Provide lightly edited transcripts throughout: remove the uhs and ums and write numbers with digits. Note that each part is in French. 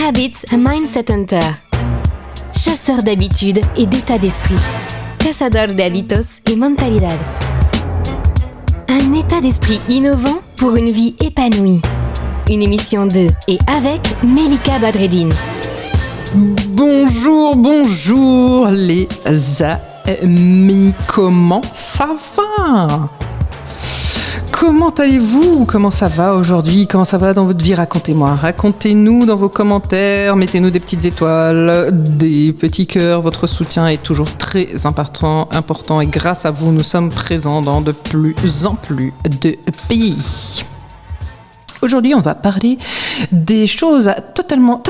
Habits Mindset Hunter. Chasseur d'habitudes et d'état d'esprit. Cazador de hábitos y mentalidad. Un état d'esprit innovant pour une vie épanouie. Une émission de et avec Melika Badreddine. Bonjour les amis, comment ça va ? Comment allez-vous ? Comment ça va aujourd'hui ? Comment ça va dans votre vie ? Racontez-moi, racontez-nous dans vos commentaires, mettez-nous des petites étoiles, des petits cœurs, votre soutien est toujours très important et grâce à vous, nous sommes présents dans de plus en plus de pays. Aujourd'hui, on va parler des choses à totalement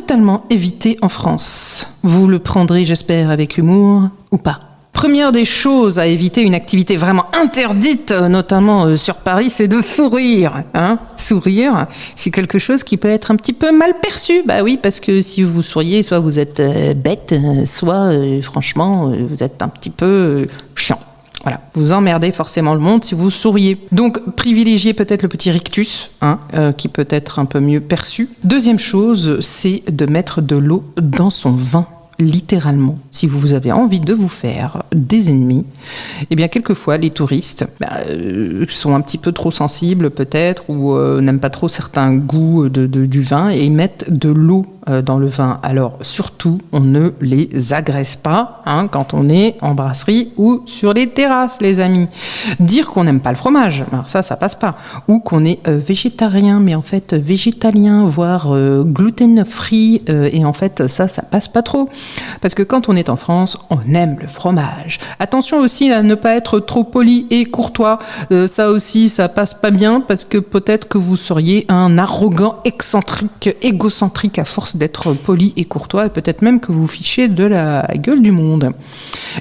éviter en France. Vous le prendrez, j'espère, avec humour ou pas. Première des choses à éviter, une activité vraiment interdite, notamment sur Paris, c'est de sourire. Sourire, c'est quelque chose qui peut être un petit peu mal perçu. Bah oui, parce que si vous souriez, soit vous êtes bête, soit franchement, vous êtes un petit peu chiant. Voilà, vous emmerdez forcément le monde si vous souriez. Donc, privilégiez peut-être le petit rictus, qui peut être un peu mieux perçu. Deuxième chose, c'est de mettre de l'eau dans son vin. Littéralement, si vous avez envie de vous faire des ennemis, eh bien quelquefois les touristes sont un petit peu trop sensibles peut-être ou n'aiment pas trop certains goûts du vin et mettent de l'eau dans le vin. Alors surtout, on ne les agresse pas quand on est en brasserie ou sur les terrasses, les amis. Dire qu'on n'aime pas le fromage, alors ça passe pas. Ou qu'on est végétarien, mais en fait végétalien, voire gluten-free, et en fait ça passe pas trop. Parce que quand on est en France, on aime le fromage. Attention aussi à ne pas être trop poli et courtois. Ça aussi, ça passe pas bien parce que peut-être que vous seriez un arrogant, excentrique, égocentrique à force d'être poli et courtois et peut-être même que vous fichez de la gueule du monde.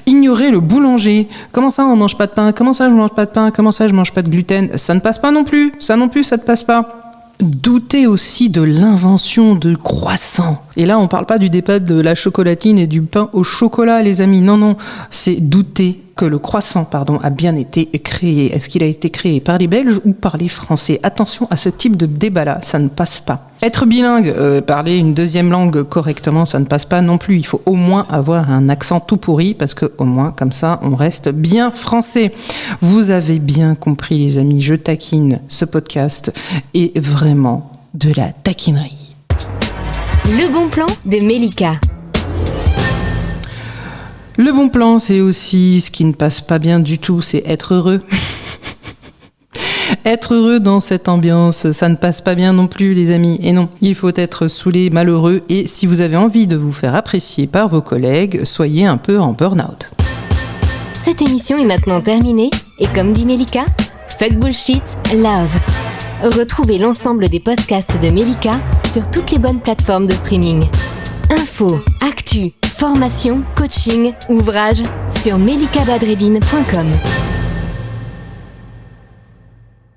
Ignorez le boulanger. Comment ça, on mange pas de pain ? Comment ça, je mange pas de pain ? Comment ça, je mange pas de gluten ? Ça ne passe pas non plus. Ça ne passe pas. Doutez aussi de l'invention de croissants. Et là, on parle pas du débat de la chocolatine et du pain au chocolat, les amis. Non, c'est douter que le croissant, a bien été créé. Est-ce qu'il a été créé par les Belges ou par les Français ? Attention à ce type de débat-là, ça ne passe pas. Être bilingue, parler une deuxième langue correctement, ça ne passe pas non plus. Il faut au moins avoir un accent tout pourri, parce que au moins, comme ça, on reste bien français. Vous avez bien compris, les amis, je taquine. Ce podcast est vraiment de la taquinerie. Le bon plan de Melika. Le bon plan, c'est aussi ce qui ne passe pas bien du tout, c'est être heureux. Être heureux dans cette ambiance, ça ne passe pas bien non plus, les amis. Et non, il faut être saoulé, malheureux. Et si vous avez envie de vous faire apprécier par vos collègues, soyez un peu en burn-out. Cette émission est maintenant terminée. Et comme dit Melika, fuck bullshit, love. Retrouvez l'ensemble des podcasts de Melika sur toutes les bonnes plateformes de streaming. Infos, actu, formation, coaching, ouvrages sur melikabadreddine.com.